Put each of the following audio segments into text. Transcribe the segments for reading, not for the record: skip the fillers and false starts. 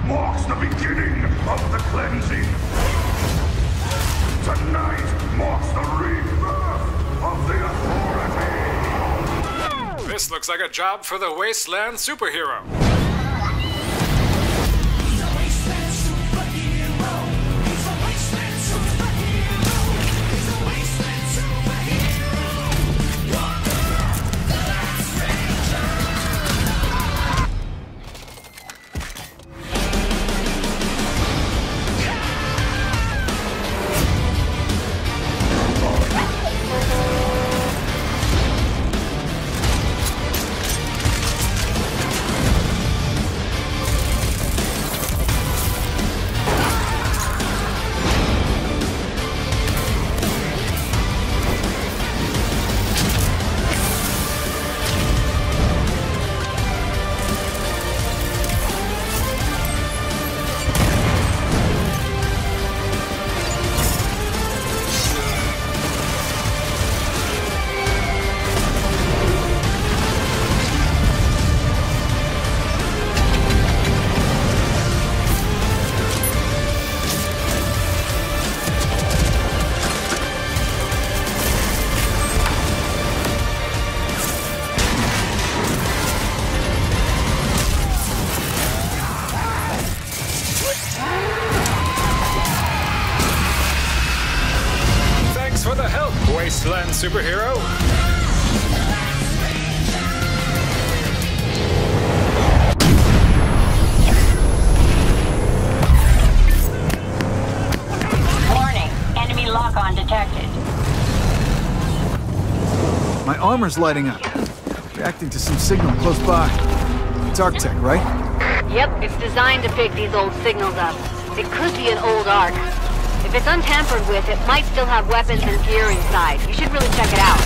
marks the beginning of the cleansing. Tonight marks the rebirth of the authority. This looks like a job for the Wasteland Superhero. For the help, Wasteland Superhero. Warning, enemy lock-on detected. My armor's lighting up, reacting to some signal close by. It's Arc-Tech, right? Yep, it's designed to pick these old signals up. It could be an old Arc. If it's untampered with, it might still have weapons and gear inside. You should really check it out.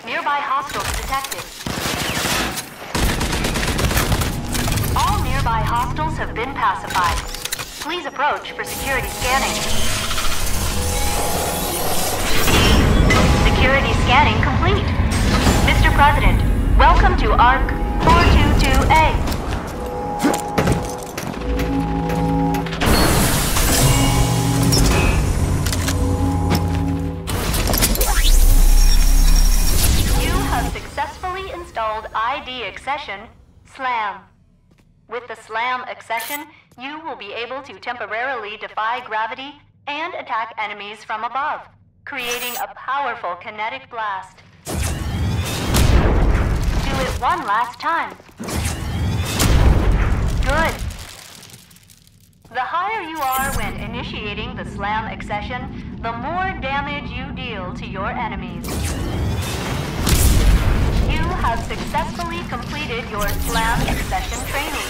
Nearby hostiles detected. All nearby hostiles have been pacified. Please approach for security scanning. Security scanning complete. Mr. President, welcome to ARC 422A. Successfully installed ID accession, SLAM. With the SLAM accession, you will be able to temporarily defy gravity and attack enemies from above, creating a powerful kinetic blast. Do it one last time. Good. The higher you are when initiating the SLAM accession, the more damage you deal to your enemies. You have successfully completed your SLAM accession training.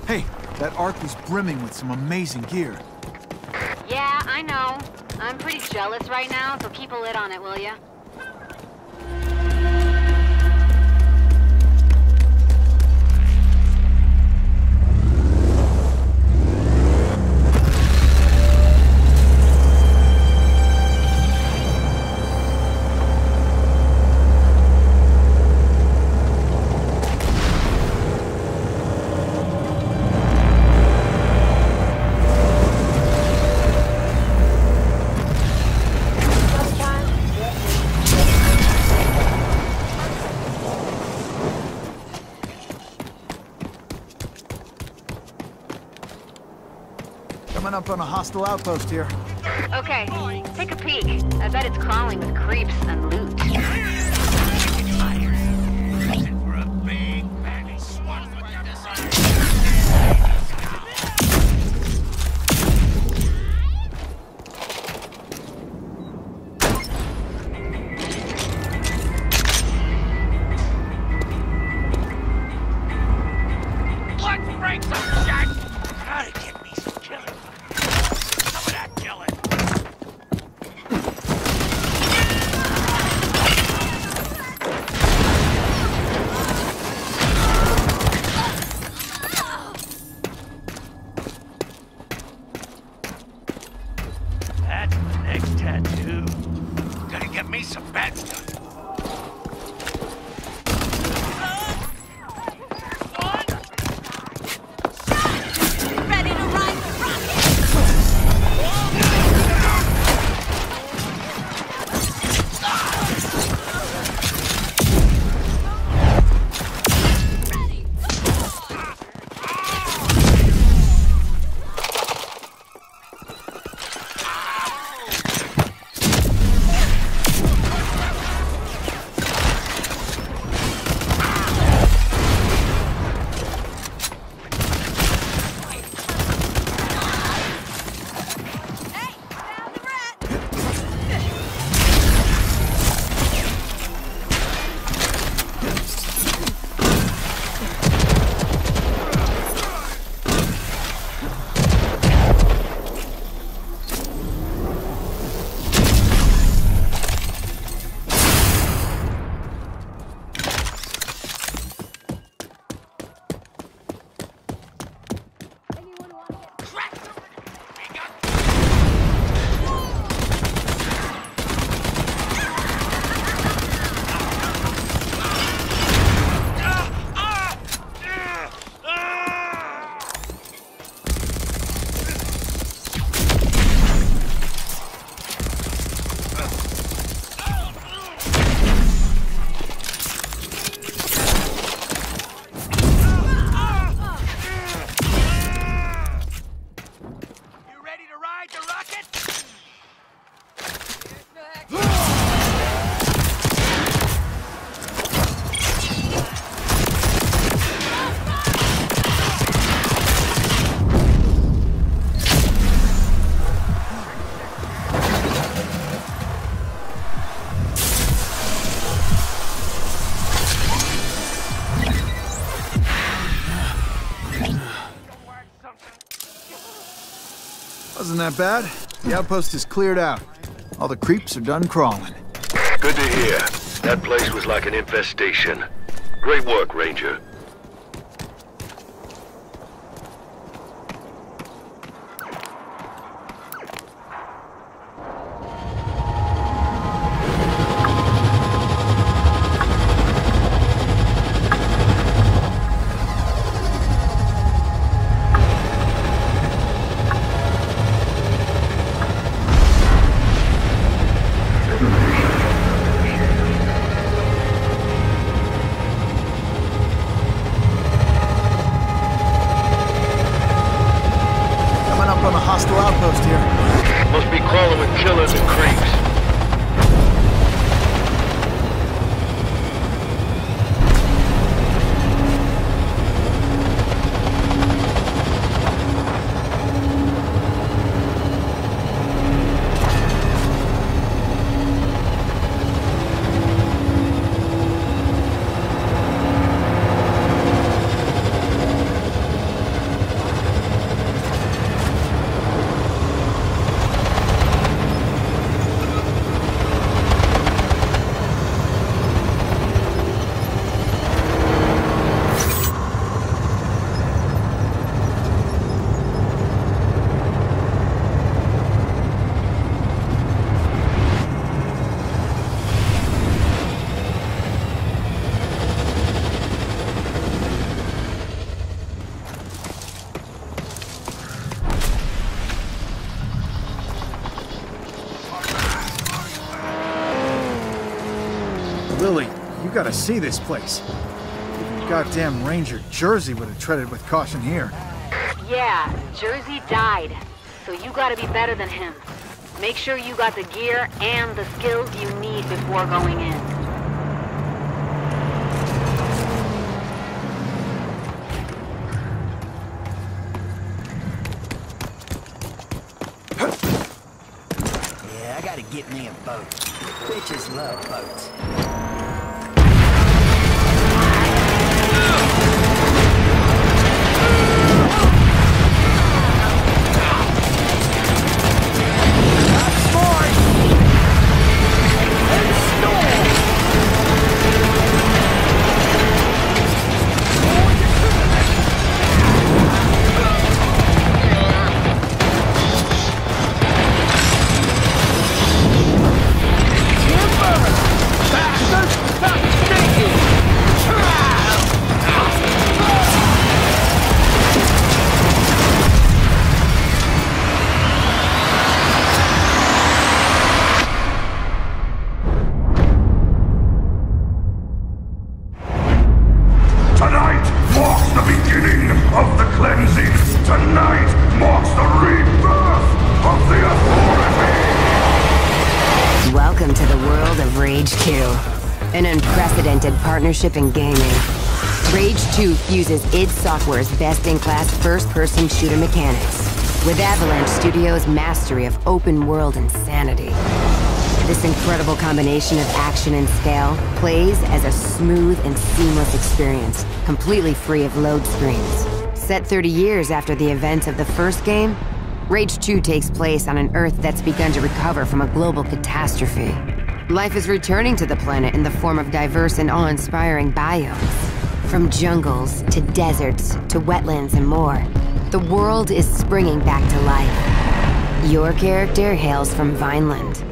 Hey, that Arc was brimming with some amazing gear. Yeah, I know. I'm pretty jealous right now, so keep a lid on it, will ya? Coming up on a hostile outpost here. Okay, take a peek. I bet it's crawling with creeps and loot. Wasn't that bad? The outpost is cleared out. All the creeps are done crawling. Good to hear. That place was like an infestation. Great work, Ranger. On a hostile outpost here. Must be crawling with killers and creeps. Lily, you gotta see this place. Even goddamn Ranger Jersey would have treaded with caution here. Yeah, Jersey died. so you gotta be better than him. Make sure you got the gear and the skills you need before going in. Yeah, I gotta get me a boat. Bitches love boats. Tonight marks the beginning of the cleansing. Tonight marks the rebirth of the Authority. Welcome to the world of Rage 2, an unprecedented partnership in gaming. Rage 2 fuses id Software's best-in-class first-person shooter mechanics with Avalanche Studios' mastery of open-world insanity. This incredible combination of action and scale plays as a smooth and seamless experience, completely free of load screens. Set 30 years after the events of the first game, Rage 2 takes place on an Earth that's begun to recover from a global catastrophe. Life is returning to the planet in the form of diverse and awe-inspiring biomes. From jungles, to deserts, to wetlands and more, the world is springing back to life. Your character hails from Vineland,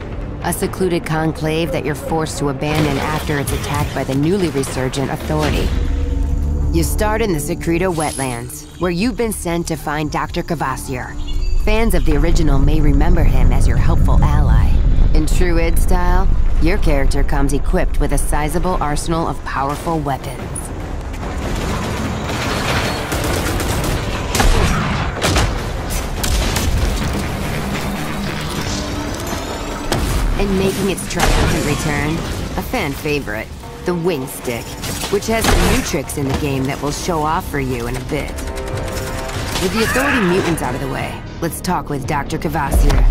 a secluded conclave that you're forced to abandon after it's attacked by the newly resurgent Authority. You start in the Secreto wetlands, where you've been sent to find Dr. Cavassier. Fans of the original may remember him as your helpful ally. In true id style, your character comes equipped with a sizable arsenal of powerful weapons. And making its triumphant return, a fan favorite, the Wing Stick, which has some new tricks in the game that we'll show off for you in a bit. With the Authority mutants out of the way, let's talk with Dr. Cavassier.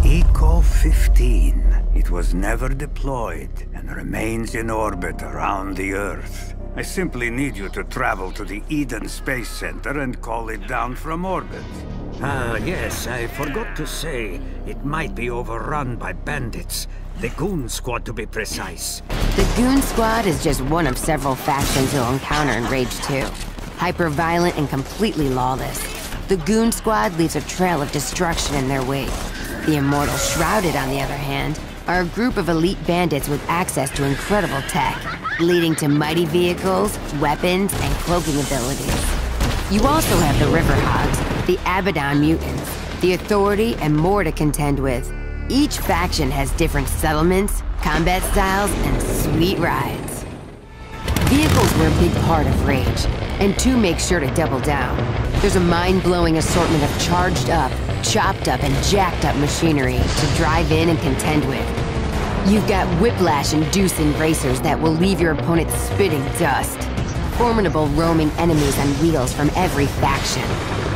Eco-15. It was never deployed and remains in orbit around the Earth. I simply need you to travel to the Eden Space Center and call it down from orbit. Ah, yes, I forgot to say, it might be overrun by bandits. The Goon Squad, to be precise. The Goon Squad is just one of several factions you'll encounter in Rage 2. Hyper-violent and completely lawless, the Goon Squad leaves a trail of destruction in their wake. The Immortal Shrouded, on the other hand, are a group of elite bandits with access to incredible tech, leading to mighty vehicles, weapons, and cloaking abilities. You also have the Riverhogs, the Abaddon mutants, the Authority, and more to contend with. Each faction has different settlements, combat styles, and sweet rides. Vehicles were a big part of Rage, and 2 makes sure to double down. There's a mind-blowing assortment of charged up, chopped up, and jacked up machinery to drive in and contend with. You've got whiplash-inducing racers that will leave your opponent spitting dust. Formidable roaming enemies on wheels from every faction.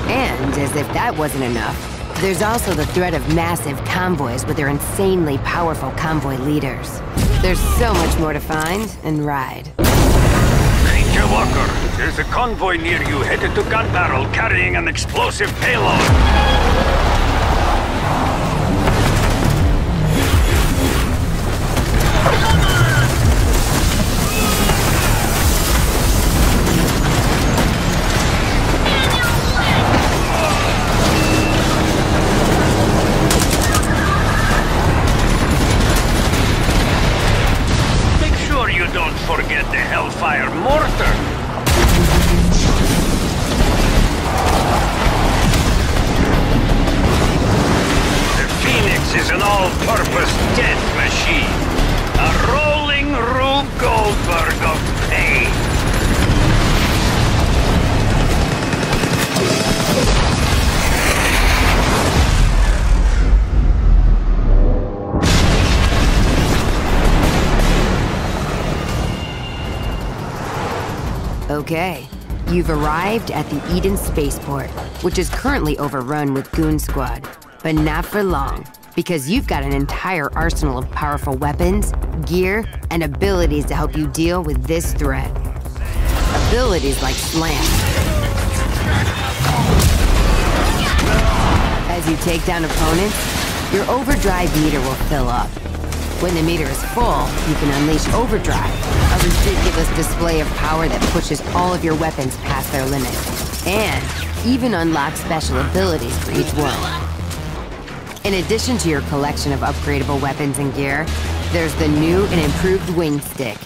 And, as if that wasn't enough, there's also the threat of massive convoys with their insanely powerful convoy leaders. There's so much more to find and ride. Ranger Walker, there's a convoy near you headed to Gun Barrel carrying an explosive payload. Don't forget the Hellfire Mortar! The Phoenix is an all-purpose death machine. A rolling Rube Goldberg of pain. Okay, you've arrived at the Eden spaceport, which is currently overrun with Goon Squad. But not for long, because you've got an entire arsenal of powerful weapons, gear, and abilities to help you deal with this threat. Abilities like Slam. As you take down opponents, your overdrive meter will fill up. When the meter is full, you can unleash Overdrive, a ridiculous display of power that pushes all of your weapons past their limit, and even unlock special abilities for each one. In addition to your collection of upgradable weapons and gear, there's the new and improved Wing Stick.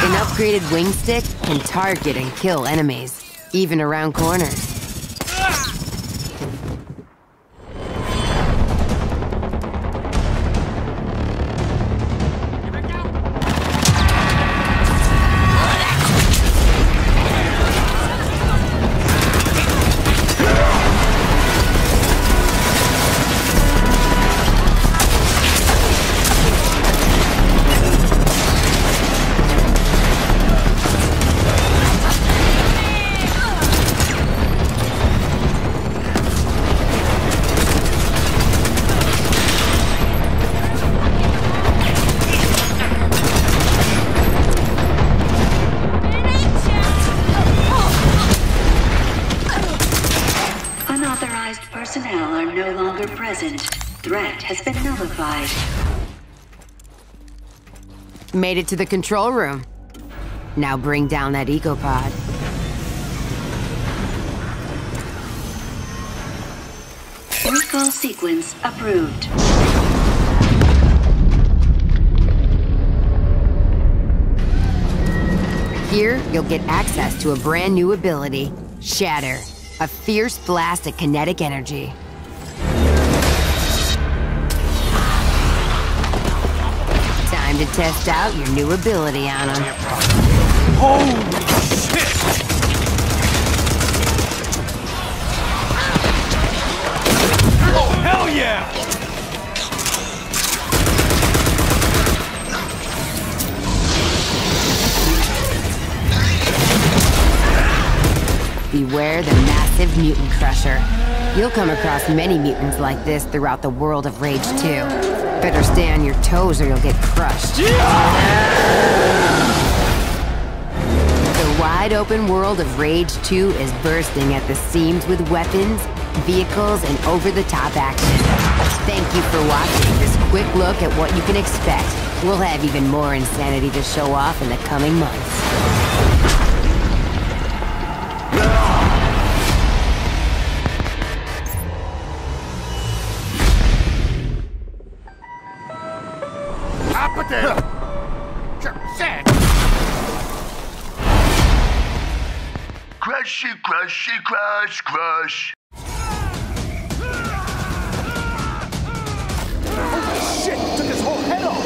An upgraded Wing Stick can target and kill enemies, even around corners. Personnel are no longer present. Threat has been nullified. Made it to the control room. Now bring down that ecopod. Recall sequence approved. Here, you'll get access to a brand new ability, Shatter. A fierce blast of kinetic energy. Time to test out your new ability on him. Holy shit! Oh, hell yeah! Beware the massive mutant crusher. You'll come across many mutants like this throughout the world of Rage 2. Better stay on your toes or you'll get crushed. The wide open world of Rage 2 is bursting at the seams with weapons, vehicles, and over-the-top action. Thank you for watching this quick look at what you can expect. We'll have even more insanity to show off in the coming months. Crushy, crushy, crush, crush. Holy shit! Took his whole head off!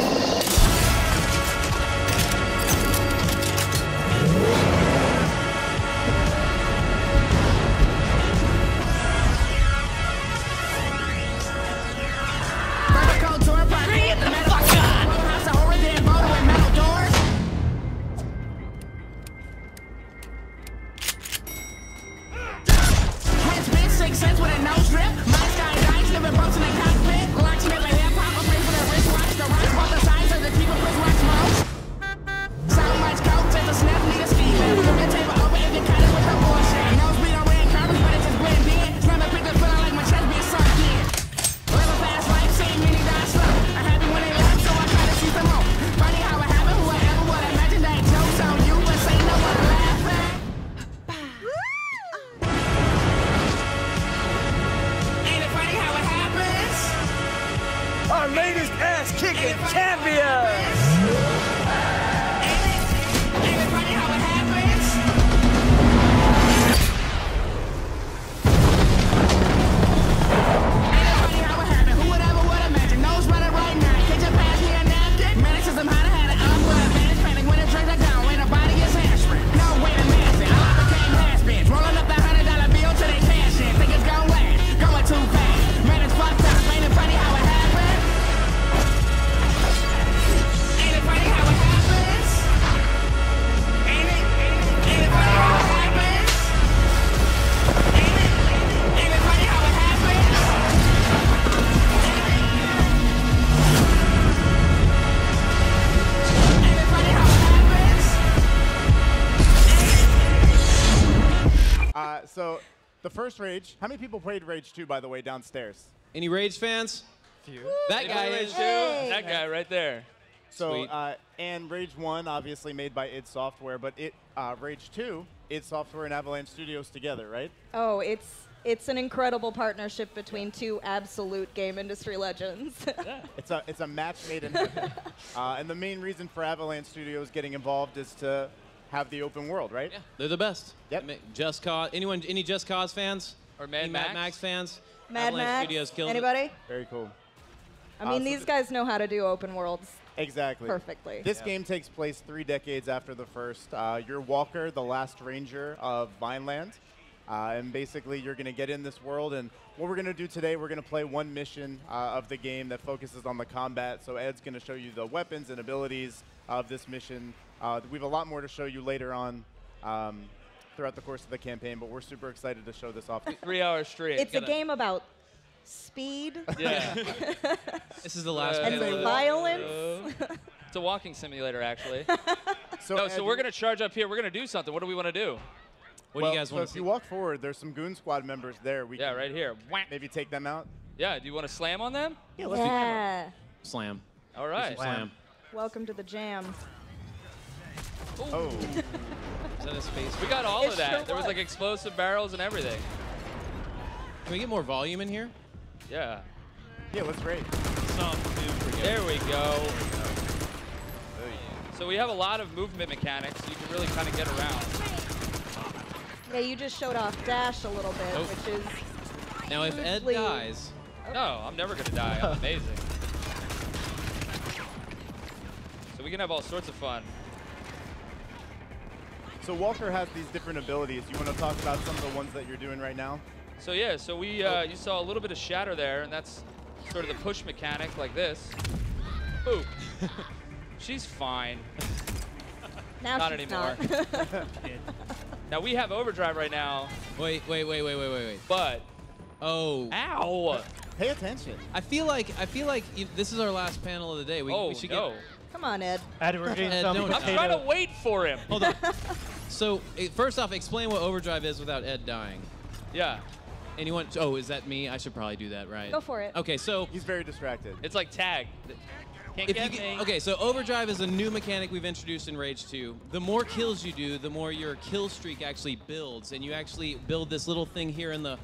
the first Rage. How many people played Rage 2, by the way, downstairs? Any Rage fans? Few. That guy is. That guy right there. So, and Rage 1, obviously made by id Software, but Rage 2, id Software and Avalanche Studios together, right? Oh, it's an incredible partnership between two absolute game industry legends. It's a match made in heaven. And the main reason for Avalanche Studios getting involved is to have the open world, right? Yeah, they're the best. Yep. Just Cause. Any Just Cause fans? Or Mad Max fans? Mad Avalanche Max? Studios killed Anybody? it. Very cool. I mean, these guys know how to do open worlds exactly perfectly. This game takes place 3 decades after the first. You're Walker, the last ranger of Vineland. And basically, you're going to get in this world. And what we're going to do today, we're going to play one mission of the game that focuses on the combat. So Ed's going to show you the weapons and abilities of this mission. We have a lot more to show you later on throughout the course of the campaign, but we're super excited to show this off. 3 hours straight. It's a game about speed. Yeah. This is the last and panel. violence. It's a walking simulator, actually. So we're going to charge up here. We're going to do something. What do we want to do? What do you guys want to if see? you walk forward, there's some Goon Squad members there. We can right here. maybe take them out. Yeah, do you want to slam on them? Yeah, let's Slam. All right. Slam. Welcome to the jam. Oh. Is that his face? We got all It of that. sure There was like explosive barrels and everything. Can we get more volume in here? Yeah. Yeah, let's raid. There we go. So we have a lot of movement mechanics. You can really kind of get around. Yeah, you just showed off dash a little bit, Oh. which is Now, if Ed hugely- dies, No, I'm never going to die. I'm amazing. So we can have all sorts of fun. So Walker has these different abilities. You want to talk about some of the ones that you're doing right now? So yeah, so we you saw a little bit of shatter there, and that's sort of the push mechanic like this. Ooh. She's fine. now Not she's anymore. Now we have overdrive right now. Wait. But oh, ow! Pay attention. I feel like this is our last panel of the day. We should no. get. Come on, Ed. Ed, we're getting some don't- I'm trying to wait for him. Hold on. So first off, explain what overdrive is without Ed dying. Yeah. Anyone? Oh, is that me? I should probably do that, right? Go for it. Okay, so He's very distracted. It's like tag. Can't if get you me. okay, so overdrive is a new mechanic we've introduced in Rage 2. The more kills you do, the more your kill streak actually builds, and you actually build this little thing here in the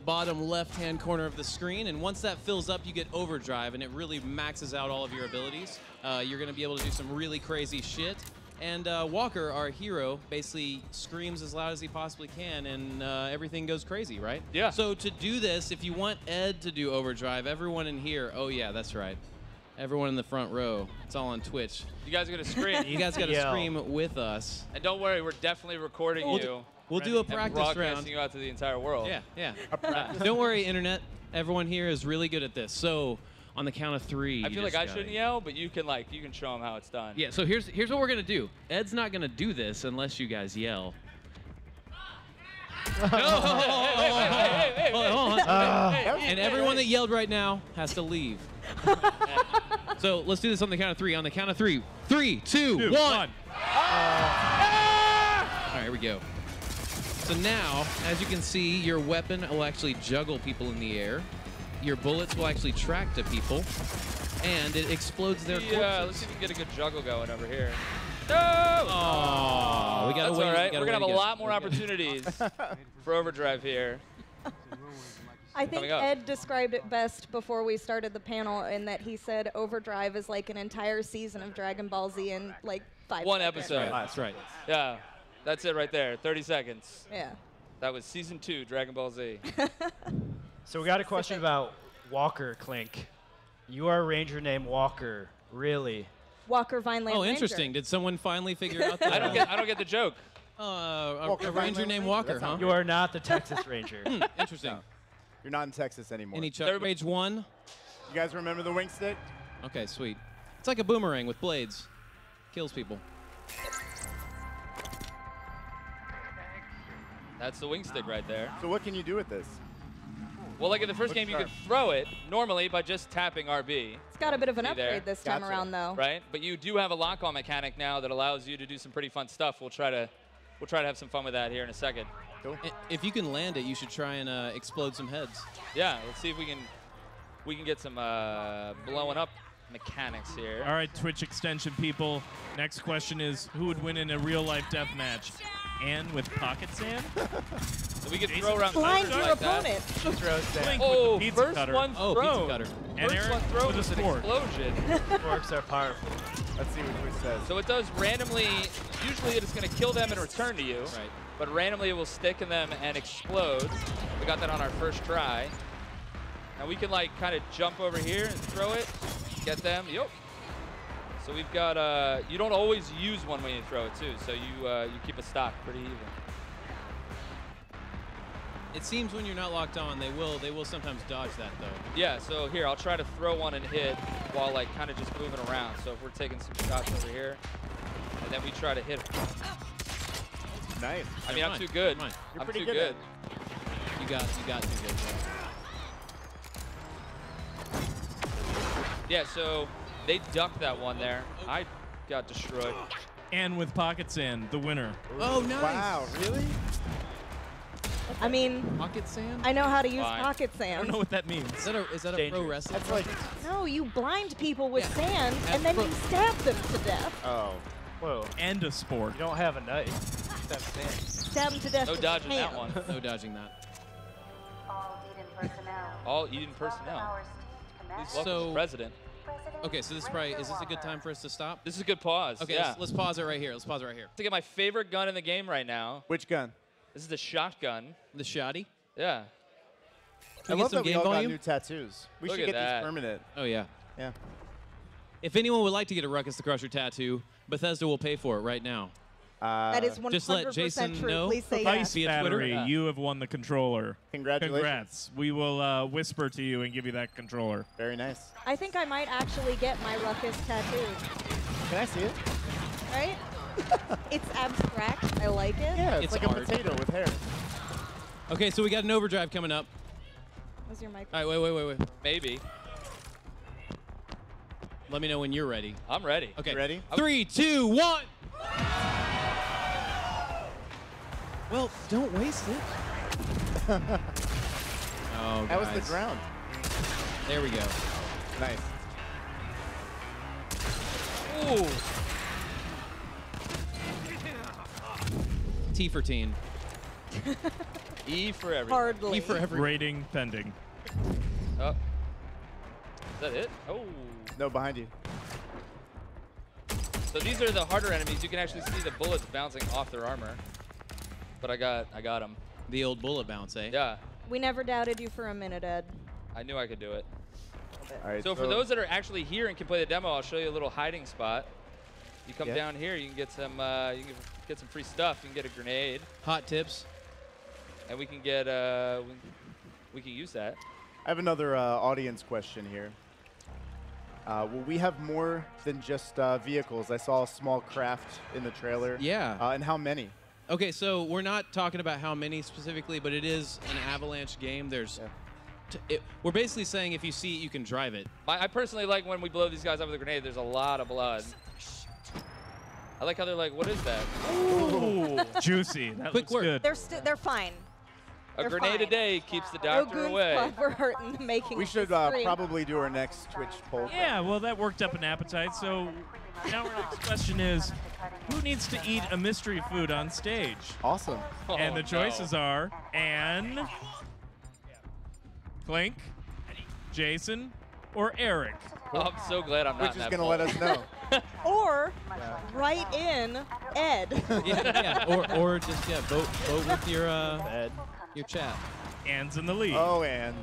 bottom left-hand corner of the screen, and once that fills up, you get overdrive, and it really maxes out all of your abilities. You're going to be able to do some really crazy shit. And Walker, our hero, basically screams as loud as he possibly can, and everything goes crazy, right? Yeah. So to do this, if you want Ed to do overdrive, everyone in here, oh yeah, that's right. Everyone in the front row. It's all on Twitch. You guys are going to scream. You guys got to Yell. scream with us. And don't worry, we're definitely recording you. We'll do a and practice broadcasting round. you out to the entire world. Yeah. Don't worry, Internet. Everyone here is really good at this. So on the count of 3, I feel like I shouldn't yell, but you can show them how it's done. Yeah. So here's what we're gonna do. Ed's not gonna do this unless you guys yell. Wait. And everyone that yelled right now has to leave. So let's do this on the count of 3. On the count of 3. 3, 2, 1. All right, here we go. So now, as you can see, your weapon will actually juggle people in the air. Your bullets will actually track to people, and it explodes their corpses. Yeah, let's see if we can get a good juggle going over here. No! Oh, we gotta That's wait. all right. We're gonna have a again. lot more opportunities for overdrive here. I think Coming up. Ed described it best before we started the panel in that he said overdrive is like an entire season of Dragon Ball Z in like 5 One seconds. episode. That's right. Yeah, that's it right there. 30 seconds. Yeah. That was season 2, Dragon Ball Z. So we got a question about Walker, Clink. You are a ranger named Walker, really? Walker Vineland Oh, Ranger. interesting. Did someone finally figure out that? I don't get the joke. A ranger named Walker, huh? You are not the Texas Ranger. Interesting. You're not in Texas anymore. Any Chuck Rage 1? You guys remember the wing stick? Okay, sweet. It's like a boomerang with blades. Kills people. That's the wing stick right there. So what can you do with this? Well, like in the first game, you could throw it normally by just tapping RB. It's got a bit of an See there? upgrade this time around, though. Right? But you do have a lock-on mechanic now that allows you to do some pretty fun stuff. We'll try to we'll try to have some fun with that here in a second. Cool. If you can land it, you should try and explode some heads. Yeah, let's see if we can get some blowing up mechanics here. All right, Twitch extension people. Next question is, who would win in a real-life death match? Ann with pocket sand? So we can throw around Blind cutters your like that. opponent. Throw sand. Oh, With the pizza first cutter. one Oh, thrown. pizza cutter. And First Eric one thrown with a was an sport. explosion. Forks are powerful. Let's see what Twitch says. So it does randomly, usually it is going to kill them and return to you. Right. But randomly it will stick in them and explode. We got that on our first try. Now we can like kind of jump over here and throw it, get them. Yup. So we've got, you don't always use one when you throw it too. So you keep a stock pretty even. It seems when you're not locked on, they will sometimes dodge that though. Yeah, so here, I'll try to throw one and hit while like kind of just moving around. So if we're taking some shots over here, and then we try to hit. Nice. I mean, I'm too good. You're I'm pretty too good good. You got too good. Yeah, so they ducked that one there. I got destroyed. Ann with pocket sand, the winner. Oh, nice. Wow, really? I mean, Pocket sand? I know how to use Fine. pocket I sand. don't know what that means. Is that a pro wrestling? That's like, No, you blind people with Yeah. sand, and then you stab them to death. oh. Whoa. And a sport. You don't have a knife. That's sand. Stab them to death No with dodging your that hand. one. No dodging that. All Eden personnel. Please welcome So- the president. Okay, so this is this a good time for us to stop? This is a good pause. Okay, yeah. let's pause it right here. Let's pause it right here. To get my favorite gun in the game right now. Which gun? This is the shotgun. The shoddy. Yeah. I we get love some that we game all got volume? new tattoos. We Look should at get that. these permanent. Oh yeah. Yeah. If anyone would like to get a Ruckus the Crusher tattoo, Bethesda will pay for it right now. That is 100% Just let Jason true. know. Please say Vice yes. Via Twitter? Battery, Yeah. you have won the controller. Congratulations. Congrats. We will whisper to you and give you that controller. Very nice. I think I might actually get my Ruckus tattooed. Can I see it? Right? It's abstract. I like it. Yeah, it's It's like a art. potato with hair. Okay, so we got an overdrive coming up. Where's your mic? All right, wait. Maybe. Let me know when you're ready. I'm ready. Okay. You ready? 3, 2, 1. Well, don't waste it. Oh, That was the guys. ground. There we go. Nice. Ooh. T for teen. E for everything. Hardly. E for every. Rating pending. Oh. Is that it? Oh. No, behind you. So these are the harder enemies. You can actually see the bullets bouncing off their armor. But I got them. The old bullet bounce, eh? Yeah. We never doubted you for a minute, Ed. I knew I could do it. All right. So for those that are actually here and can play the demo, I'll show you a little hiding spot. You come Yeah. down here, you can get some free stuff. You can get a grenade, Hot tips. and we can get we can use that. I have another audience question here. Will we have more than just vehicles? I saw a small craft in the trailer. Yeah. And how many? Okay, so we're not talking about how many specifically, but it is an Avalanche game. There's, we're basically saying if you see it, you can drive it. I personally like when we blow these guys up with a grenade. There's a lot of blood. I like how they're like, what is that? Ooh, juicy. That Quick looks work. good. They're fine. A They're grenade a fine. day keeps the No doctor goons away. club for hurting making We should the stream. probably do our next Twitch poll. Yeah, well, that worked up an appetite. So now our next question is, who needs to eat a mystery food on stage? Awesome. And the Oh, choices are Ann, Clink, Jason, or Eric. Oh, I'm so glad I'm not Which in is that going to poll. let us know. Or write in Ed. Yeah. Or just vote with your chat. Ann's in the lead. Oh, Ann.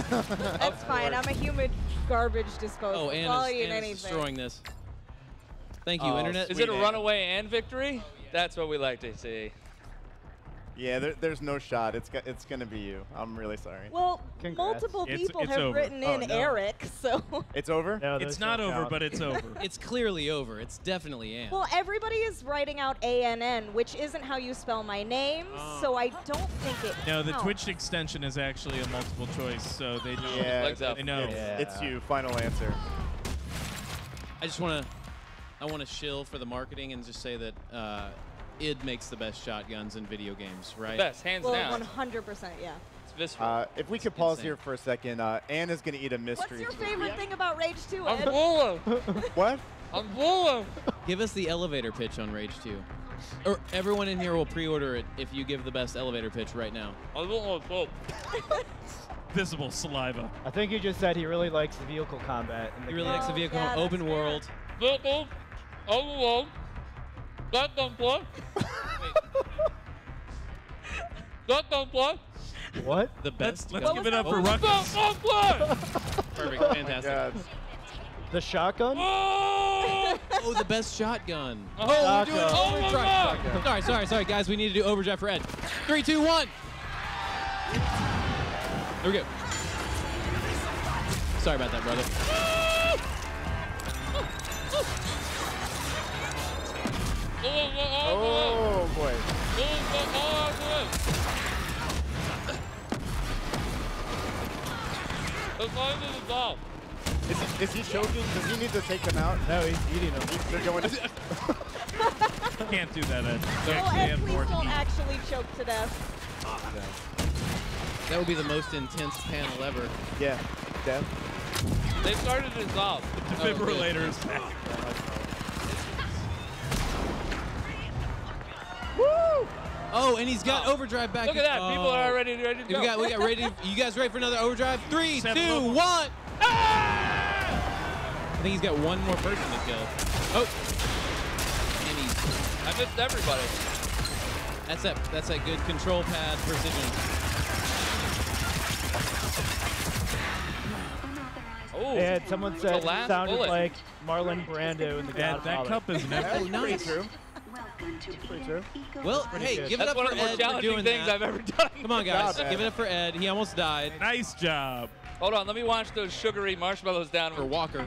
That's fine. I'm a human garbage disposal. Oh, I'll Ann eat is anything. destroying this. Thank you, Oh, Internet. Is it a runaway and victory? That's what we like to see. Yeah, there's no shot. It's going to be you. I'm really sorry. Well, Congrats. multiple It's people have over. written Oh, in no. Eric, so. It's over? No, It's those not don't over, count. but it's over. It's clearly over. It's definitely Ann. Well, everybody is writing out ANN, which isn't how you spell my name, so I don't think it No, the counts. Twitch extension is actually a multiple choice, so they know. Yeah, Legs up. They know. It's you. Final answer. I want to shill for the marketing and just say that id makes the best shotguns in video games, right? Best, hands well, down. 100%, yeah. It's visceral. If we could pause here for a second, Anne is going to eat a mystery. What's your favorite thing about Rage 2, I'm Ed? full. What? I'm full. Give us the elevator pitch on Rage 2. Or everyone in here will pre-order it if you give the best elevator pitch right now. Visible saliva. I think he just said he really likes the vehicle combat. He really likes the vehicle open world. Vehicle, overload, shotgun plug. Shotgun plug. What? The best. Let's give it up for Ruckus. Shotgun plug. Perfect, fantastic. The shotgun? Oh! Oh, the best shotgun. Oh, we're doing shotgun. overdrive. Sorry, guys. We need to do overdrive for Ed. 3, 2, 1. There we go. Sorry about that, brother. Oh, boy. Is he choking? Does he need to take them out? No, he's eating them. They're going to... Can't do that, Ed. Well, Ed, please don't actually choke to death. That would be the most intense panel ever. Yeah, death. They started to dissolve. The defibrillator is back. Woo! Oh, and he's got overdrive back. Look at that. Oh. People are already ready to go. We got ready. You guys ready for another overdrive? 3, 2, 1. Ah! I think he's got one more person to kill. Oh. And he's... I missed everybody. That's that good control pad precision. Oh, And someone said it last sounded bullet. like Marlon Brando in The Godfather. That cup is an That's empty. pretty true. Pretty true. Well, hey, good. give it That's up one for of the more Ed for challenging doing things that. I've ever done. Come on, guys. Good job, Give it up for Ed. He almost died. Nice job. Hold on, let me wash those sugary marshmallows down. For Walker,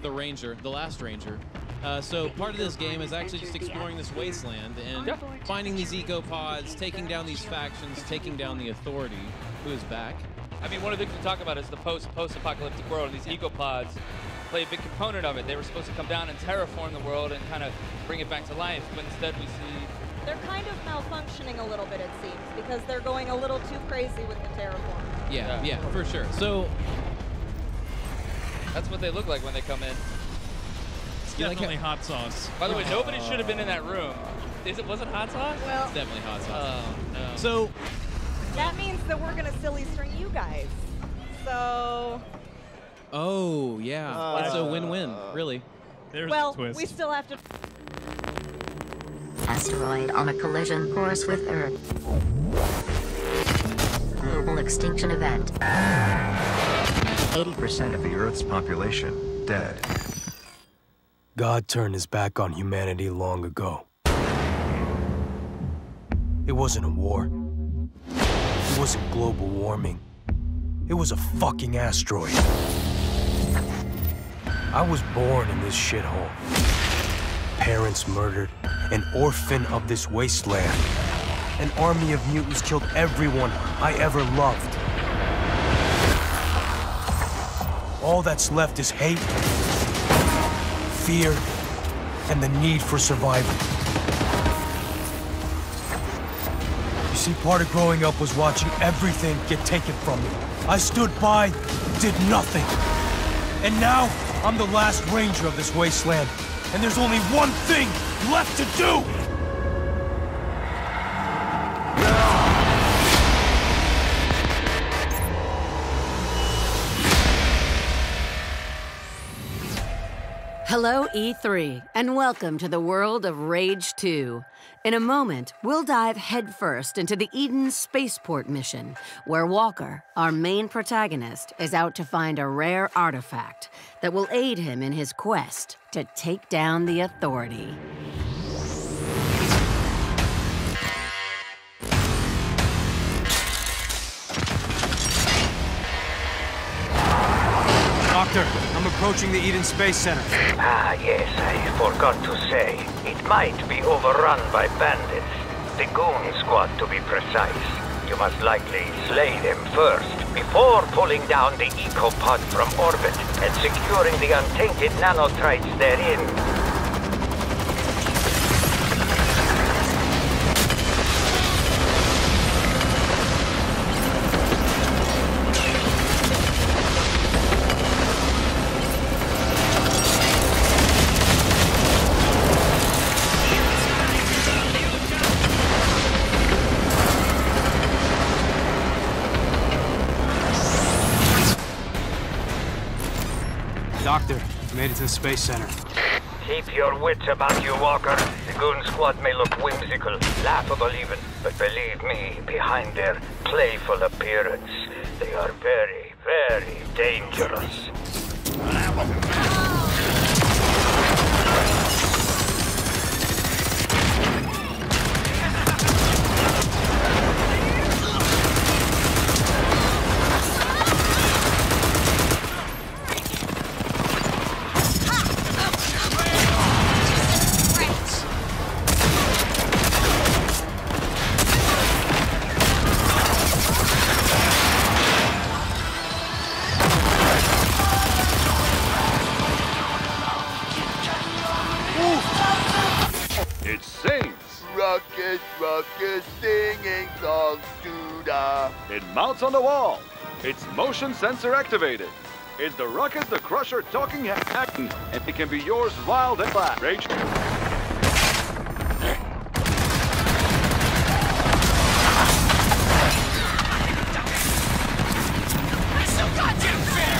the Ranger, the last Ranger. So part of this game is actually just exploring this wasteland and finding these eco-pods, taking down these factions, taking down the Authority, who is back. I mean, one of the things we talk about is the post-apocalyptic world, and these eco-pods play a big component of it. They were supposed to come down and terraform the world and kind of bring it back to life, but instead we see... They're kind of malfunctioning a little bit, it seems, because they're going a little too crazy with the terraform. Yeah, for sure. So that's what they look like when they come in. It's definitely hot sauce. By the way, nobody should have been in that room. Was it hot sauce? Well, it's definitely hot sauce. Oh, no. So that means that we're going to silly string you guys. So... Oh, yeah. It's a win-win, really. There's well, a twist. we still have to... Asteroid on a collision course with Earth. Global extinction event. 80% of the Earth's population dead. God turned his back on humanity long ago. It wasn't a war. It wasn't global warming. It was a fucking asteroid. I was born in this shithole. Parents murdered, an orphan of this wasteland. An army of mutants killed everyone I ever loved. All that's left is hate, fear, and the need for survival. You see, part of growing up was watching everything get taken from me. I stood by, did nothing. And now, I'm the last ranger of this wasteland. And there's only one thing left to do! Hello, E3, and welcome to the world of Rage 2. In a moment, we'll dive headfirst into the Eden spaceport mission, where Walker, our main protagonist, is out to find a rare artifact that will aid him in his quest to take down the Authority. Doctor, I'm approaching the Eden Space Center. Ah, yes, I forgot to say. It might be overrun by bandits. The Goon Squad, to be precise. You must likely slay them first, before pulling down the eco-pod from orbit and securing the untainted nanotrites therein. Doctor, made it to the Space Center. Keep your wits about you, Walker. The goon squad may look whimsical, laughable even, but believe me, behind their playful appearance, they are very, very dangerous. It sings. Ruckus, ruckus, singing songs to da. It mounts on the wall. It's motion sensor activated. It's the Ruckus the Crusher talking hack, and it can be yours wild and flat. Rage. So goddamn fair!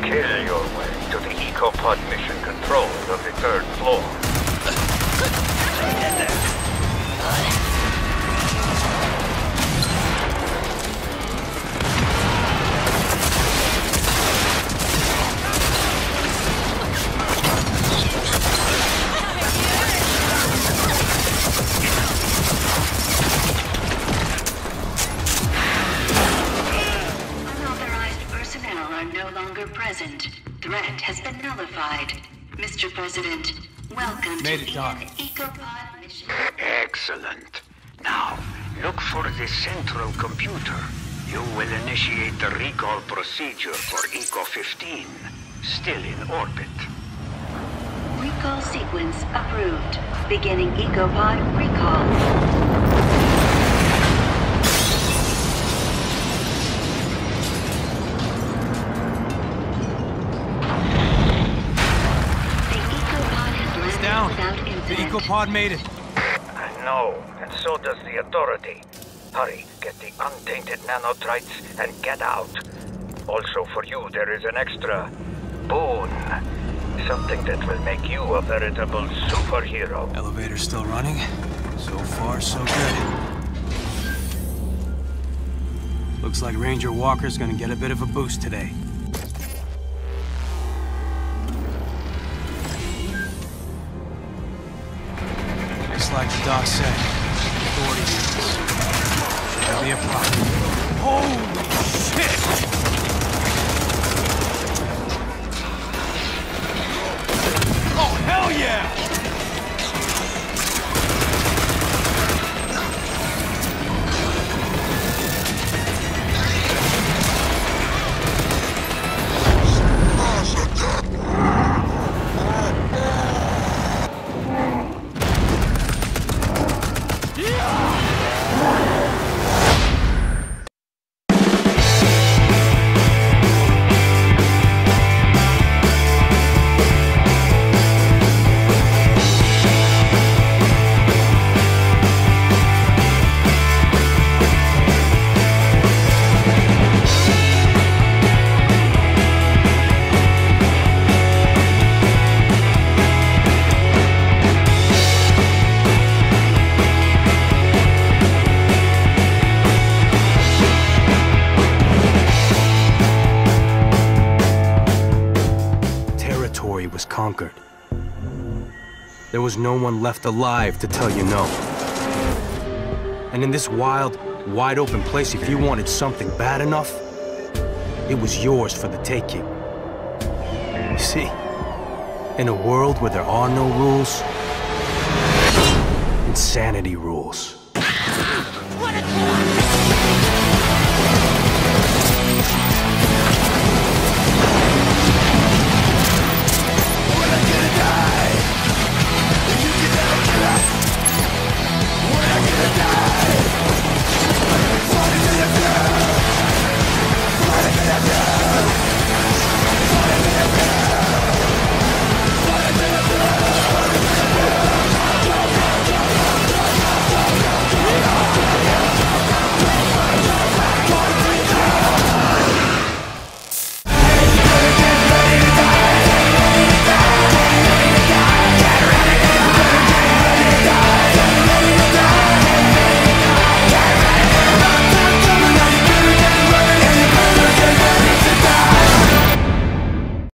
Kill your way to the EcoPod mission control of the 3rd floor. Unauthorized personnel are no longer present. Threat has been nullified. Mr. President, welcome Made to it, Doc. EcoPod mission. Excellent. Now, look for the central computer. You will initiate the recall procedure for Eco-15, still in orbit. Recall sequence approved. Beginning EcoPod recall. The EcoPod made it. I know, and so does the Authority. Hurry, get the untainted nanotrites and get out. Also for you, there is an extra boon. Something that will make you a veritable superhero. Elevator's still running. So far, so good. Looks like Ranger Walker's gonna get a bit of a boost today. Just like the doc said, Authority units. Should be a problem. Holy shit! Oh, hell yeah! Was conquered. There was no one left alive to tell you no. And in this wild, wide open place, if you wanted something bad enough, it was yours for the taking. You see, in a world where there are no rules, insanity rules. What a